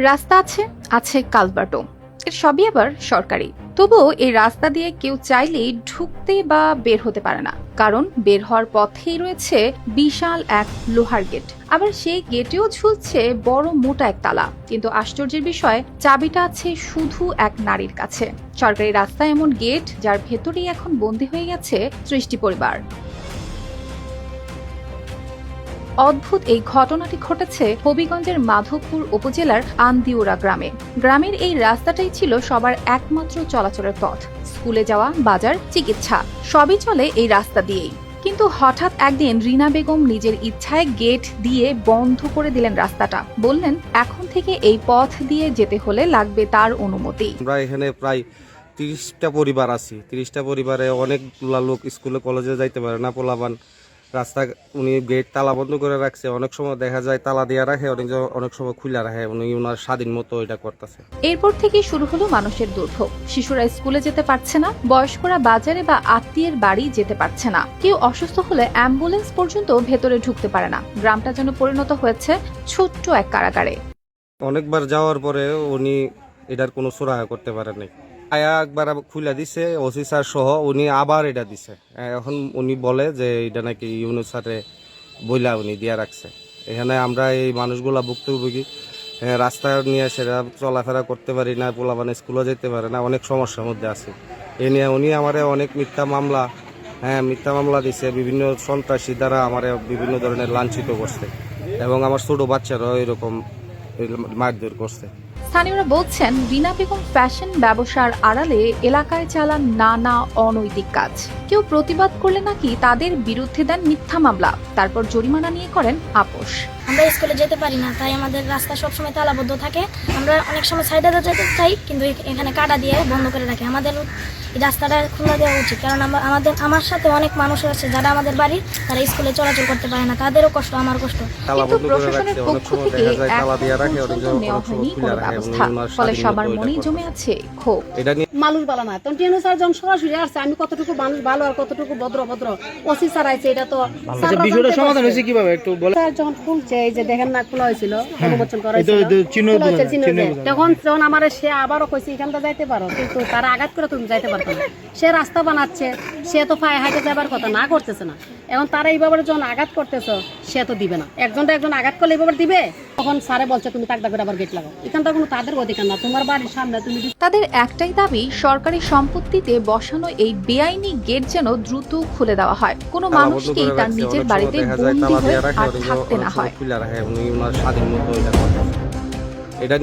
রাস্তা আছে, আছে কালভার্টও, এর সবই আবার সরকারি। তবুও এই রাস্তা দিয়ে কেউ চাইলেই ঢুকতে বা বের হতে পারে না, কারণ বের হওয়ার পথেই রয়েছে বিশাল এক লোহার গেট। আবার সেই গেটেও ঝুলছে বড় মোটা এক তালা। কিন্তু আশ্চর্যের বিষয়, চাবিটা আছে শুধু এক নারীর কাছে। সরকারি রাস্তায় এমন গেট, যার ভেতরেই এখন বন্দী হয়ে গেছে ৩০টি পরিবার। অদ্ভুত এই ঘটনাটি ঘটেছে হবিগঞ্জের মাধবপুর উপজেলার আন্দিউরা গ্রামে। গ্রামের এই রাস্তাটাই ছিল সবার একমাত্র চলাচলের পথ। স্কুলে যাওয়া, বাজার, চিকিৎসা সবই চলে এই রাস্তা দিয়েই। কিন্তু হঠাৎ একদিন রিনা বেগম নিজের ইচ্ছায় গেট দিয়ে বন্ধ করে দিলেন রাস্তাটা। বললেন এখন থেকে এই পথ দিয়ে যেতে হলে লাগবে তার অনুমতি। আমরা এখানে প্রায় ৩০টা পরিবার আছি। ৩০টা পরিবারে অনেকগুলা লোক স্কুলে কলেজে যাইতে পারে না, পোলাপান। রাস্তা উনি গেট তালা বন্ধ করে রাখছে। অনেক সময় দেখা যায় তালা দিয়ে রাখে, অনেক সময় খুলে রাখে। উনি ওনার স্বাধীন মতো এটা করতেছে। এরপর থেকে শুরু হলো মানুষের দুর্ভোগ। শিশুরা স্কুলে যেতে পারছে না, বয়স্করা বাজারে বা আত্মীয়ের বাড়ি যেতে পারছে না, কেউ অসুস্থ হলে অ্যাম্বুলেন্স পর্যন্ত ভেতরে ঢুকতে পারে না। গ্রামটা যেন পরিণত হয়েছে ছোট্ট এক কারাগারে। অনেকবার যাওয়ার পরে উনি এটার কোনো সুরাহা করতে পারেন নাই। আয়া একবার খুলে দিছে ওসি স্যার সহ, উনি আবার এটা দিছে। এখন উনি বলে যে এটা নাকি ইউনুস স্যারে বইলা উনি দিয়া রাখছে। এখানে আমরা এই মানুষগুলা ভুক্তভোগী, রাস্তা নিয়ে সেটা চলাফেরা করতে পারি না, পোলাপান স্কুলে যেতে পারে না, অনেক সমস্যার মধ্যে আছে। এ নিয়ে উনি আমারে অনেক মিথ্যা মামলা দিছে। বিভিন্ন সন্ত্রাসী দ্বারা আমারে বিভিন্ন ধরনের লাঞ্ছিত করছে এবং আমার ছোট বাচ্চারাও এরকম মারধর করছে। স্থানীয়রা বলছেন, রিনা বেগম ফ্যাশন ব্যবসার আড়ালে এলাকায় চালান নানা অনৈতিক কাজ। কেউ প্রতিবাদ করলে নাকি তাদের বিরুদ্ধে দেন মিথ্যা মামলা, তারপর জরিমানা নিয়ে করেন আপোষ। আমরা স্কুলে যেতে পারি না, তাই আমাদের রাস্তা সবসময় তালাবদ্ধ থাকে। আমরা অনেক সময় সাইডে যেতে চাই, কিন্তু এখানে কাটা দিয়ে বন্ধ করে রাখে। আমাদের এই রাস্তাটা খোলা দেওয়া উচিত, কারণ আমার সাথে অনেক মানুষ আছে যারা আমাদের বাড়ির, তারা স্কুলে চলাচল করতে পারে না। তাদেরও কষ্ট, আমার কষ্ট। কিন্তু প্রশাসনের পক্ষ থেকে এখন পর্যন্ত নেওয়া হয়নি কোনো ব্যবস্থা। ফলে সবার মনেই জমে আছে ক্ষোভ। মানুষ ভালো না, তখন টেনু স্যার যখন সরাসরি আসছে, আমি কতটুকু মানুষ ভালো আর কতটুকু ভদ্র ওসি স্যার আইছে, এটা তো বিষয়টা সমাধান হয়েছে কিভাবে একটু বলে। স্যার যখন খুলছে, এই যে দেখেন না, খোলা হয়েছিল, অনুমোচন করা হয়েছিল, তখন আমার সে আবারও কইছে এখানটা যাইতে পারো, কিন্তু তারা আঘাত করে তুমি যাইতে পারতো না। সে রাস্তা বানাচ্ছে, সে তো পায়ে হাঁটে যাবার কথা না, করতেছে না। এখন তারা এইভাবে যখন আঘাত করতেছ, সে তো দিবে না। একজন আঘাত করলে এইভাবে দিবে। তখন স্যারে বলছে তুমি তাকদা করে আবার গেট লাগাও। এখানটা কোনো তাদের অধিকার না, তোমার বাড়ির সামনে তুমি। তাদের একটাই দাবি, সরকারি সম্পত্তিতে বসানো এই বেআইনি গেট যেন দ্রুত খুলে দেওয়া হয়। কোনো মানুষকেই তার নিজের বাড়িতে বন্দী হয়ে আর থাকতে না হয়। উনি ওনার স্বাধীন মতো এটা